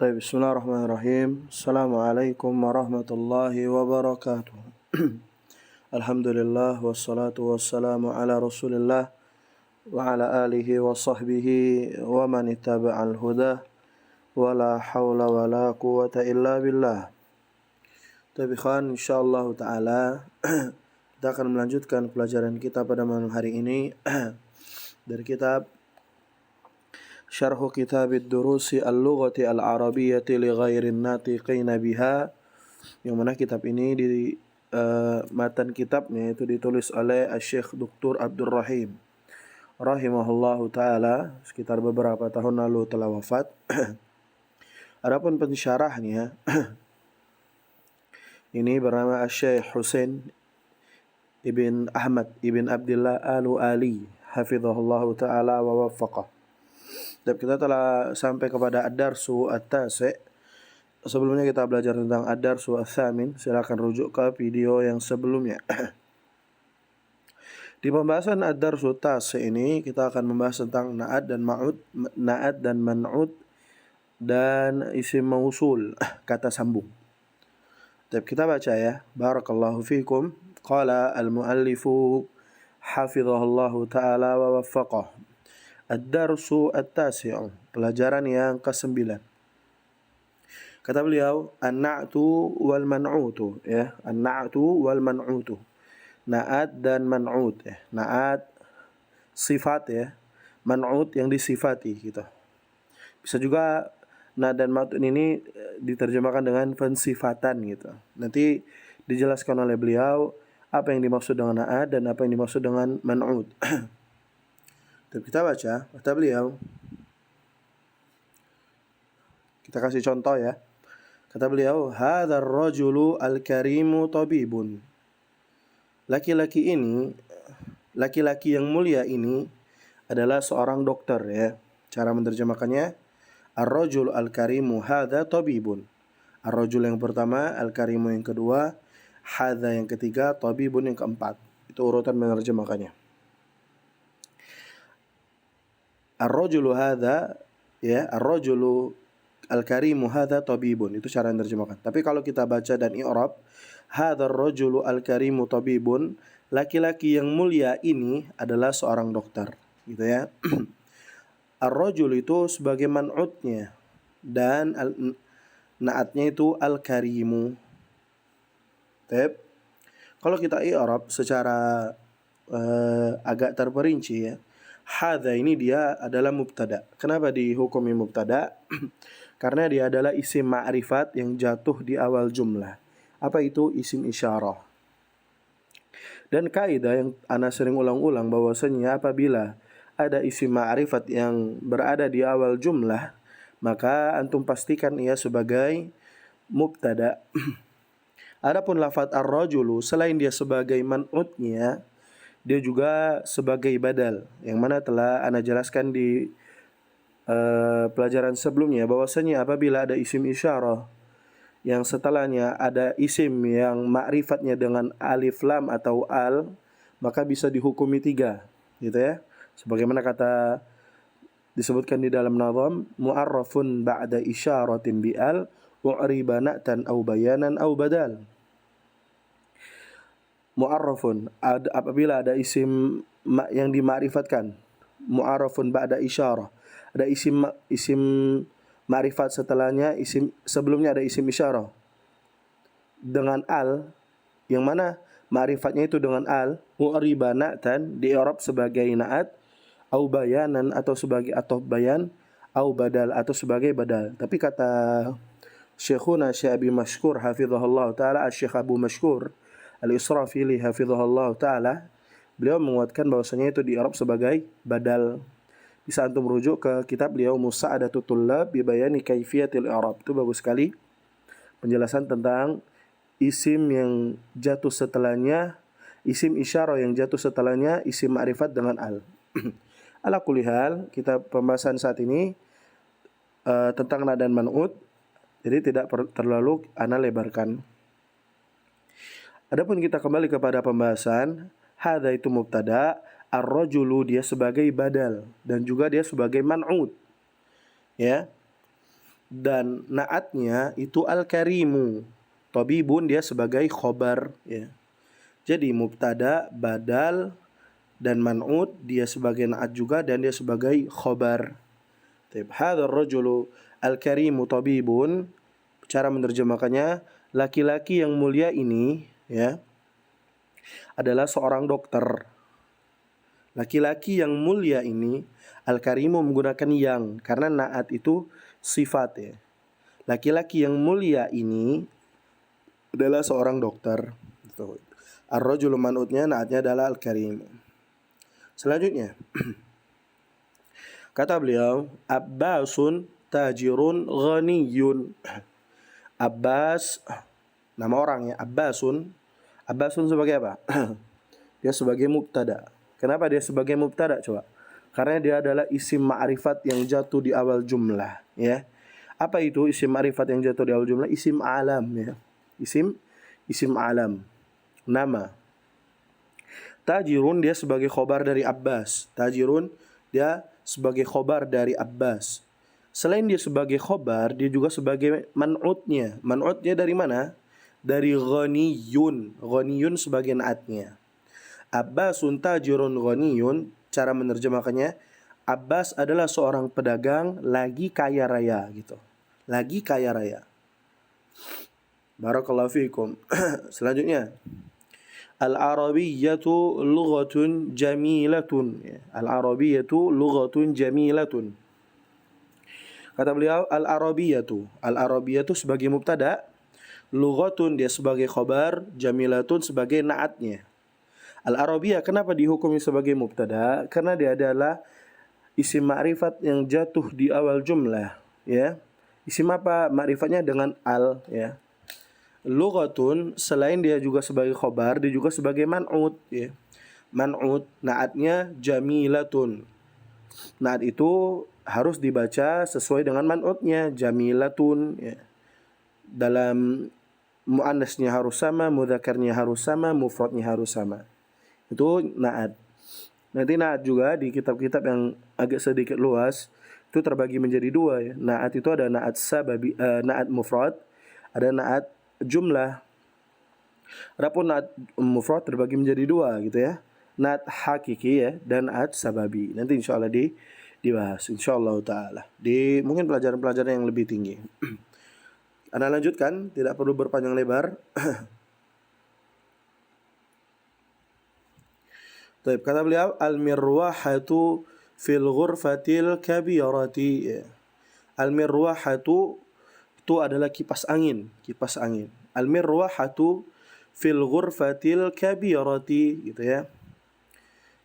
Bismillahirrahmanirrahim. Assalamualaikum warahmatullahi wabarakatuh. Alhamdulillah wassalatu wassalamu ala Rasulillah wa ala alihi wa sahbihi wa man ittaba'al huda wa la haula wa la quwwata illa billah. Tapi insyaallah taala kita akan melanjutkan pelajaran kita pada malam hari ini dari kitab Syarh Kitab Ad-Durusi Al-Lughati Al-Arabiyyati li Ghairin Natiqina Biha, yang mana kitab ini di matan kitabnya itu ditulis oleh Syekh Dr. Abdul Rahim rahimahullahu taala, sekitar beberapa tahun lalu telah wafat. Adapun pensyarahnya ini bernama Syekh Husain ibn Ahmad ibn Abdullah Al-Ali hafizahullahu taala wa waffaqah. Dan kita telah sampai kepada Ad-Darsu At-Tasi'. Sebelumnya kita belajar tentang Ad-Darsu Ats-Tsamin. Silakan rujuk ke video yang sebelumnya. Di pembahasan Ad-Darsu At-Tasi' ini kita akan membahas tentang na'at dan ma'ud, na'at dan man'ud, dan isim mausul, kata sambung. Dan kita baca ya. Barakallahu fikum. Qala al-muallifu hafizahullahu ta'ala wa waffaqah. Ad-Darsu At-Tasi', pelajaran yang ke-9. Kata beliau, an-na'tu wal man'utu, ya, an-na'tu wal man'utu. Na'at dan man'ut, ya. Na'at sifat, ya. Man'ut yang disifati gitu. Bisa juga na'at dan man'ut ini diterjemahkan dengan pensifatan gitu. Nanti dijelaskan oleh beliau apa yang dimaksud dengan na'at dan apa yang dimaksud dengan man'ut. Kita baca, kata beliau, kita kasih contoh ya. Kata beliau, hadzal rajulu al-karimu tabibun. Laki-laki yang mulia ini adalah seorang dokter ya. Cara menerjemahkannya, ar-rajul al-karimu hadza tabibun. Ar-rajul yang pertama, al-karimu yang kedua, hadza yang ketiga, tabibun yang keempat. Itu urutan menerjemahkannya. Ar-rajulu hadza, ya, ar-rajulu al-karimu hadza tabibun. Itu cara menerjemahkan. Tapi kalau kita baca dan i'rab, hadzal rajulu al-karimu tabibun, laki-laki yang mulia ini adalah seorang dokter, gitu ya. Ar-rajul itu sebagai man'utnya dan na'atnya itu al-karimu. Tep. Kalau kita i'rab secara agak terperinci ya. Hadza ini dia adalah mubtada. Kenapa dihukumi mubtada? Karena dia adalah isim ma'rifat yang jatuh di awal jumlah. Apa itu isim isyarah? Dan kaidah yang ana sering ulang-ulang bahwasanya apabila ada isim ma'rifat yang berada di awal jumlah, maka antum pastikan ia sebagai mubtada. Adapun lafaz ar-rajulu, selain dia sebagai man'utnya, dia juga sebagai badal, yang mana telah ana jelaskan di pelajaran sebelumnya bahwasanya apabila ada isim isyarah yang setelahnya ada isim yang ma'rifatnya dengan alif lam atau al, maka bisa dihukumi 3, gitu ya. Sebagaimana kata disebutkan di dalam nazam, mu'arrafun ba'da isyaratin bi'al u'riba na'tan aw bayanan aw badal. Mu'arrafun, apabila ada isim yang dima'rifatkan, mu'arrafun ba'da isyarah, ada isim ma'rifat setelahnya, isim sebelumnya ada isim isyarah dengan al, yang mana ma'rifatnya itu dengan al, u'riba na'tan, di i'rab sebagai na'at, au bayanan atau sebagai atau bayan, au badal atau sebagai badal. Tapi kata Syekhuna Syekh Abi Mashkur hafizahullah taala, Syekh Abu Mashkur Al-Israfili hafizahullah ta'ala, beliau menguatkan bahwasanya itu di Arab sebagai badal. Bisa antum merujuk ke kitab beliau Musa'adatul Tullab bi Bayani Kaifiyatil I'rab. Itu bagus sekali penjelasan tentang isim yang jatuh setelahnya, isim isyarah yang jatuh setelahnya isim ma'rifat dengan al. Ala kulli hal, kita pembahasan saat ini tentang na dan man'ut. Jadi tidak terlalu ana lebarkan. Adapun kita kembali kepada pembahasan, hadza itu mubtada, ar-rajulu dia sebagai badal dan juga dia sebagai man'ut. Ya. dan naatnya itu al-karimu. Tabibun dia sebagai khobar ya. Jadi mubtada, badal dan man'ut dia sebagai naat juga dan dia sebagai khobar. Taib. Hadzal rajulu al-karimu tabibun. Cara menerjemahkannya, laki-laki yang mulia ini ya adalah seorang dokter. Laki-laki yang mulia ini, al-karimu menggunakan yang karena naat itu sifat ya. Laki-laki yang mulia ini adalah seorang dokter. Ar-rajulu man'utnya naatnya adalah al-karim. Selanjutnya kata beliau, Abbasun tajirun ghaniyun. Abbas nama orang ya, Abbasun. Abbasun sebagai apa? Dia sebagai mubtada. Kenapa dia sebagai mubtada coba? Karena dia adalah isim ma'rifat yang jatuh di awal jumlah ya. Apa itu isim ma'rifat yang jatuh di awal jumlah? Isim alam ya. Isim alam. Nama. Tajirun dia sebagai khobar dari Abbas. Tajirun dia sebagai khobar dari Abbas. Selain dia sebagai khobar, dia juga sebagai man'utnya. Man'utnya dari mana? Dari ghaniyun. Ghaniyun sebagai naatnya. Abbasun tajirun ghaniyun, cara menerjemahkannya, Abbas adalah seorang pedagang lagi kaya raya gitu. Lagi kaya raya. Barakallahu fiikum. Selanjutnya, al-arabiyyatu lughatun jamilatun. Al-arabiyyatu lughatun jamilatun. Kata beliau, al-arabiyyatu. Al-arabiyyatu sebagai mubtada, lughatun dia sebagai khabar, jamilatun sebagai naatnya. Al-Arabiyah kenapa dihukumi sebagai mubtada? Karena dia adalah isim ma'rifat yang jatuh di awal jumlah, ya. Isim apa ma'rifatnya dengan al, ya. Lughatun selain dia juga sebagai khobar, dia juga sebagai man'ut, ya. Man'ut naatnya jamilatun. Naat itu harus dibaca sesuai dengan man'utnya, jamilatun, ya. Dalam muannasnya harus sama, mudzakarnya harus sama, mufradnya harus sama. Itu naat. Nanti naat juga di kitab-kitab yang agak sedikit luas itu terbagi menjadi dua ya. Naat itu ada naat sababi, naat mufrad, ada naat jumlah. Adapun naat mufrad terbagi menjadi dua gitu ya. Naat hakiki ya dan naat sababi. Nanti insyaallah dibahas insyaallah taala di mungkin pelajaran-pelajaran yang lebih tinggi. Anda lanjutkan, tidak perlu berpanjang lebar. Baik, kata beliau al-mirwahatu fil ghurfatil kabirati. Al-mirwahatu itu adalah kipas angin, kipas angin. Al-mirwahatu fil ghurfatil kabirati gitu ya.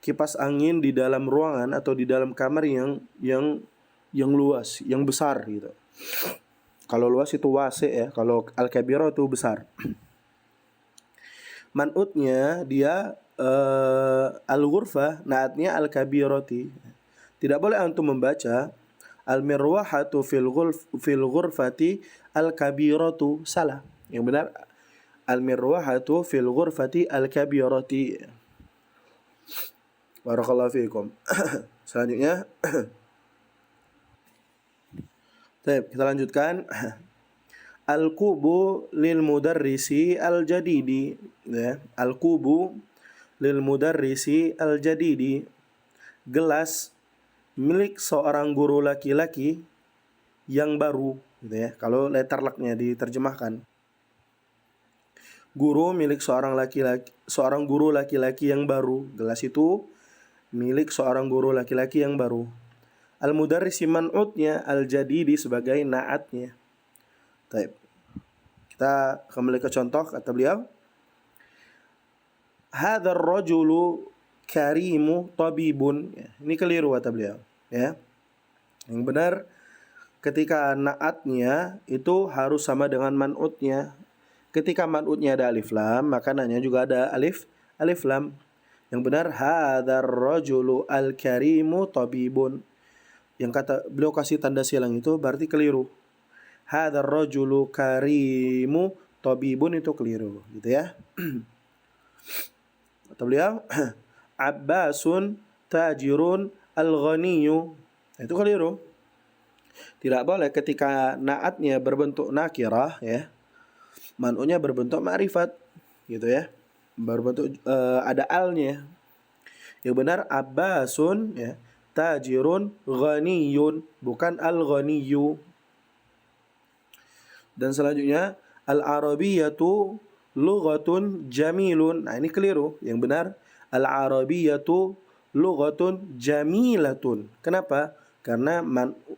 Kipas angin di dalam ruangan atau di dalam kamar yang luas, yang besar gitu. Kalau luas itu wasi ya, kalau al-kabira itu besar. Man'utnya dia al-ghurfah, naatnya al-kabirati. Tidak boleh antum membaca al-mirwahatu fil ghurfati al-kabiratu, salah. Yang benar al-mirwahatu fil ghurfati al-kabirati. Barakallahu fiikum. Selanjutnya baik, kita lanjutkan. Al-kubu lil mudarrisi al-jadidi ya. Al-kubu lil mudarrisi al-jadidi, gelas milik seorang guru laki-laki yang baru gitu ya. Kalau letter lucknya diterjemahkan, guru milik seorang guru laki-laki yang baru. Gelas itu milik seorang guru laki-laki yang baru. Al-mudarrisi man'utnya, al-jadidi sebagai naatnya. Baik. Kita kembali ke contoh kata beliau. Hadzal rajulu karimu tabibun. Ya, ini keliru kata beliau, ya. Yang benar ketika naatnya itu harus sama dengan man'utnya. Ketika man'utnya ada alif lam, maka naatnya juga ada alif lam. Yang benar hadzal rajulu al-karimu tabibun. Yang kata beliau kasih tanda silang itu berarti keliru. Hadzal rajulu karimu tabibun itu keliru gitu ya. Kata beliau Abbasun tajirun al-ghaniyu, itu keliru. Tidak boleh ketika naatnya berbentuk nakirah ya, man'utnya berbentuk ma'rifat gitu ya. Berbentuk ada alnya. Yang benar Abbasun ya, tajirun ghaniyun, bukan al-ghaniyyu. Dan selanjutnya al-arabiyyatu lughatun jamilun. Nah, ini keliru. Yang benar al-arabiyyatu lughatun jamilatun. Kenapa? Karena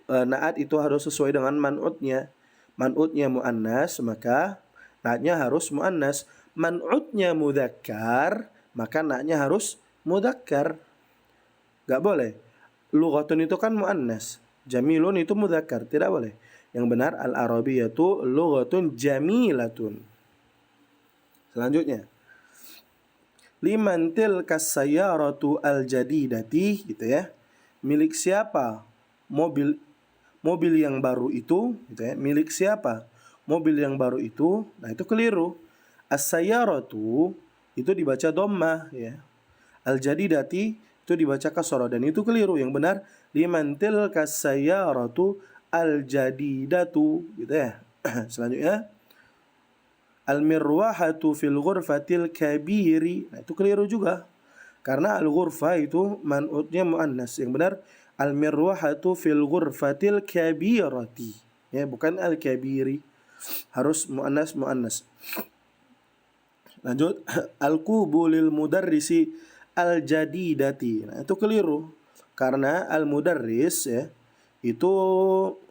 naat itu harus sesuai dengan man'utnya. Man'utnya muannas, maka naatnya harus muannas. Man'utnya mudzakkar, maka naatnya harus mudzakkar. Gak boleh. Lughatun itu kan muannas, jamilun itu mudzakkar, tidak boleh. Yang benar al-arabiyyatu lughatun jamilatun. Selanjutnya, liman tilkas sayyaratu al-jadidati, gitu ya. Milik siapa mobil yang baru itu, gitu ya. Milik siapa mobil yang baru itu? Nah, itu keliru. As-sayyaratu itu dibaca dhammah ya. Al-jadidati itu dibaca kasrah, dan itu keliru. Yang benar liman tilkas sayyaratu al-jadidatu, gitu ya. Selanjutnya al-mirwahatu fil ghurfatil kabiri. Nah, itu keliru juga. Karena al-ghurfah itu man'utnya muannas. Yang benar al-mirwahatu fil ghurfatil kabirati. Ya, bukan al-kabiri. Harus muannas. Lanjut, al-qubu lil mudarrisi al-jadidati. Nah, itu keliru. Karena al-mudarris ya, itu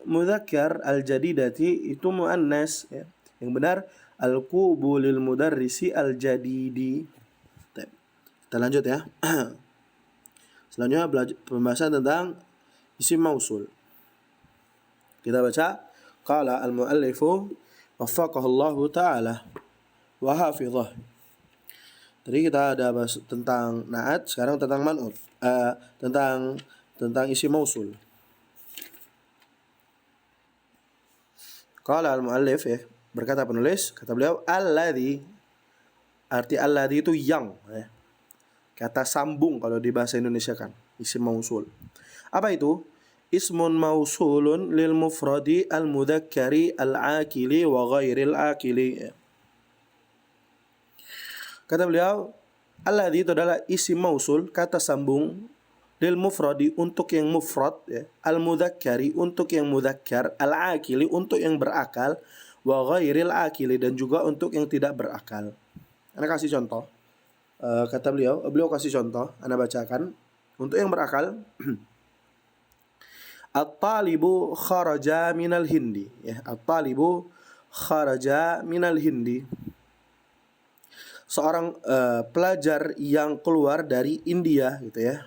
mudzakkar, al-jadidati itu muannas ya. Yang benar al-qubu lil mudarrisi al-jadidi. Kita lanjut ya. Selanjutnya pembahasan tentang isim mausul. Kita baca qala al-muallifu waffaqahullahu ta'ala wa hafizah. Tadi kita ada bahas tentang naat, sekarang tentang man'ut. Tentang isim mausul. Qala al-muallif ya, berkata penulis, kata beliau alladzi, arti alladzi itu yang ya. Kata sambung kalau di bahasa Indonesia kan, isim mausul. Apa itu? Ismun mausulun lil mufradi al-mudzakkari al-akili wa ghairil akili. Kata beliau, alladzi itu adalah isim mausul, kata sambung, lil mufradi untuk yang mufrad ya, al-mudzakkari untuk yang mudzakkar, al-akili untuk yang berakal, wa ghairil akili dan juga untuk yang tidak berakal. Ana kasih contoh. Kata beliau kasih contoh, ana bacakan. Untuk yang berakal, at-talibu kharaja minal hindi ya, at-talibu kharaja minal hindi. Seorang pelajar yang keluar dari India gitu ya.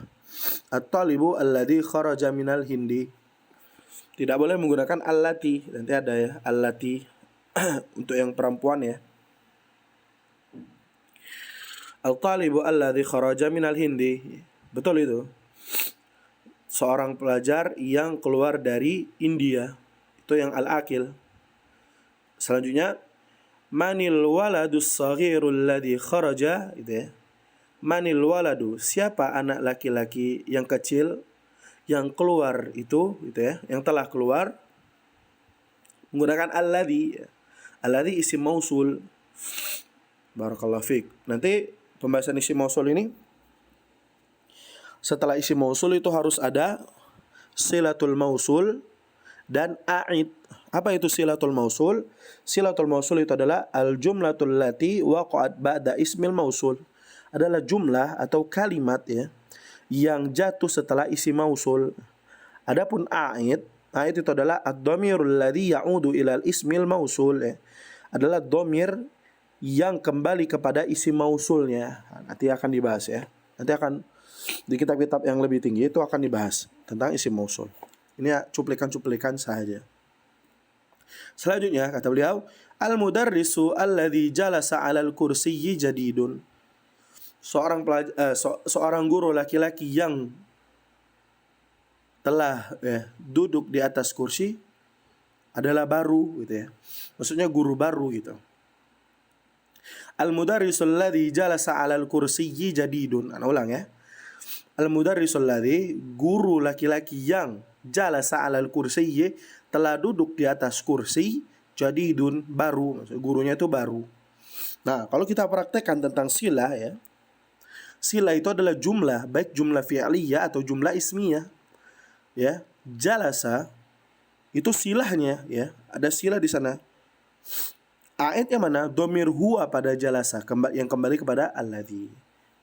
At-talibu alladzi kharaja minal hindi. Tidak boleh menggunakan allati, nanti ada ya allati untuk yang perempuan ya. Al-talibu alladzi kharaja minal hindi. Betul itu. Seorang pelajar yang keluar dari India. Itu yang al-akil. Selanjutnya, manil waladus saghirul ladzi kharaja, gitu ya. Manil waladu, siapa anak laki-laki yang kecil yang keluar itu, gitu ya, yang telah keluar. Menggunakan alladzi. Alladzi isim mausul. Barakallahu fiik. Nanti pembahasan isim mausul ini, setelah isim mausul itu harus ada silatul mausul dan a'id. Apa itu silatul mausul? Silatul mausul itu adalah al-jumlatul lati waqa'at ba'da ismil mausul. Adalah jumlah atau kalimat ya yang jatuh setelah isim mausul. Adapun a'id itu adalah ad-dhamirul ladzi ya'udu ilal ismil mausul ya. Adalah dhamir yang kembali kepada isim mausulnya. Nanti akan dibahas ya. Nanti akan di kitab-kitab yang lebih tinggi itu akan dibahas tentang isim mausul. Ini ya, cuplikan-cuplikan saja. Selanjutnya kata beliau, al-mudarrisu alladzi jalasa 'alal kursiyyi jadidun. Seorang guru laki-laki yang telah duduk di atas kursi adalah baru gitu ya. Maksudnya guru baru gitu. Al-mudarrisul ladzi jalasa 'alal kursiyyi jadidun. Ana ulang ya. Al-mudarrisul ladzi, guru laki-laki yang jalasa 'alal kursiyyi, telah duduk di atas kursi, jadidun, baru, maksudnya gurunya itu baru. Nah, kalau kita praktekkan tentang sila ya, sila itu adalah jumlah, baik jumlah fi'liyah atau jumlah ismiyah. Ya, jalasa itu silahnya ya, ada silah di sana. A'id yang mana? Domir huwa pada jalasa, yang kembali kepada alladhi.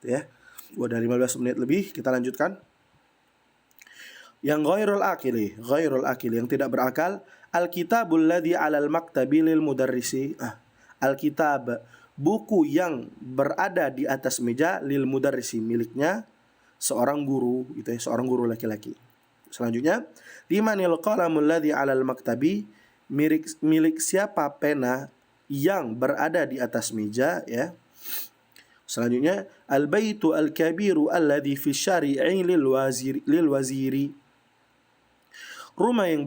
Ya. Udah 15 menit lebih, kita lanjutkan. Yang ghairul akili, yang tidak berakal. Al-kitabul ladhi 'alal maktabi lil mudarrisi. Al-kitab, buku yang berada di atas meja, lil mudarrisi, miliknya seorang guru, gitu ya, seorang guru laki-laki. Selanjutnya, limanil qalamul ladhi 'alal maktabi, milik siapa pena yang berada di atas meja ya. Selanjutnya, al-baitu al-kabiru alladhi fi syari'i lil waziri. Rumah yang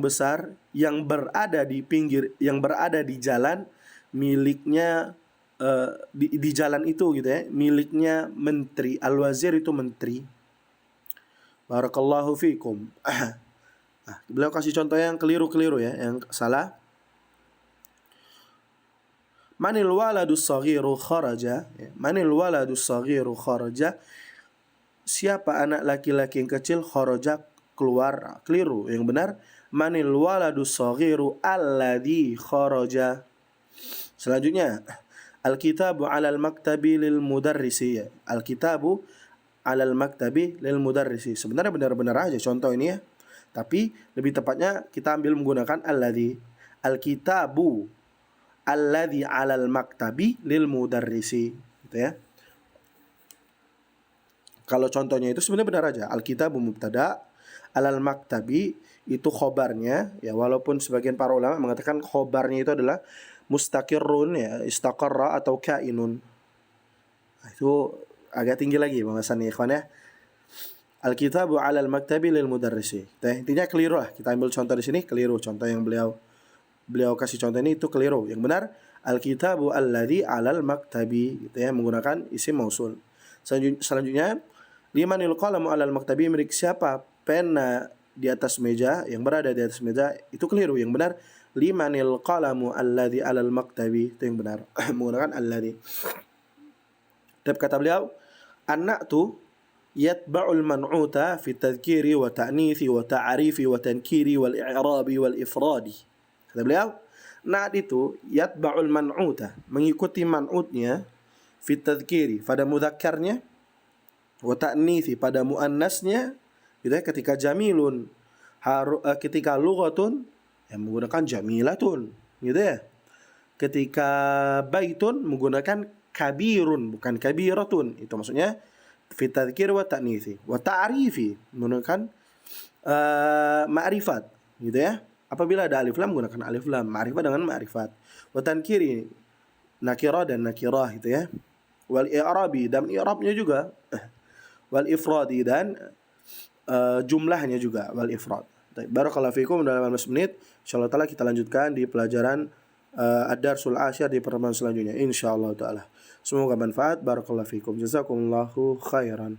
besar yang berada di pinggir, yang berada di jalan, miliknya di jalan itu gitu ya, miliknya menteri. Al-wazir itu menteri. Barakallahu fikum. Beliau kasih contoh yang keliru-keliru ya, yang salah. Manil waladus saghiru kharaja, manil waladus saghiru kharaja, siapa anak laki-laki yang kecil, kharaja, keluar. Keliru, yang benar manil waladus saghiru alladhi kharaja. Selanjutnya, al-kitabu 'alal maktabi lil mudarrisi. Al-kitabu 'alal maktabi lil mudarrisi. Sebenarnya benar-benar aja contoh ini ya, tapi lebih tepatnya kita ambil menggunakan alladhi. Al-kitabu alladhi 'alal maktabi lil mudarrisi, gitu ya. Kalau contohnya itu sebenarnya benar aja. Al-kitabu mubtada, alal maktabi itu khobarnya ya, walaupun sebagian para ulama mengatakan khobarnya itu adalah mustaqirrun ya, istaqarra atau kainun. Itu agak tinggi lagi pembahasannya ikhwan ya. Al-kitabu 'alal maktabi lil mudarrisi. Intinya keliru lah. Kita ambil contoh di sini keliru. Contoh yang beliau kasih contoh ini itu keliru. Yang benar al-kitabu alladhi 'alal maktabi, gitu ya, menggunakan isim mausul. Selanjutnya, limanil qalamu 'alal maktabi, milik siapa pena di atas meja, yang berada di atas meja, itu keliru. Yang benar limanil qalamu alladhi 'alal maktabi, itu yang benar. Menggunakan alladhi. Dan kata beliau, an-na'tu yatba'ul man'uta fi tadhkiri wa ta'nithi wa ta'arifi wa tankiri wal i'rabi wal ifradi. Kata beliau, na'at itu yatba'ul man'uta, mengikuti man'utnya, fi tadhkiri, pada mudzakarnya, wa ta'nithi, pada muannasnya, gitu ya, ketika jamilun, ketika lughatun, yang menggunakan jamilatun, gitu ya. Ketika baitun menggunakan kabirun, bukan kabiratun. Itu maksudnya fi tadhkir wa ta'nithi. Wa ta'rifi menggunakan ma'rifat, gitu ya. Apabila ada alif lam menggunakan alif lam, ma'rifat dengan ma'rifat. Wa tankiri, nakirah dan nakirah, gitu ya. Wal i'rabi, dan i'rabnya juga. Wal ifradi, dan jumlahnya juga, wal ifrad. Barakallahu fikum. Dalam 15 menit insyaallah taala kita lanjutkan di pelajaran ad-darsul asyir di pertemuan selanjutnya insyaallah taala. Semoga manfaat. Barakallahu fikum. Jazakumullahu khairan.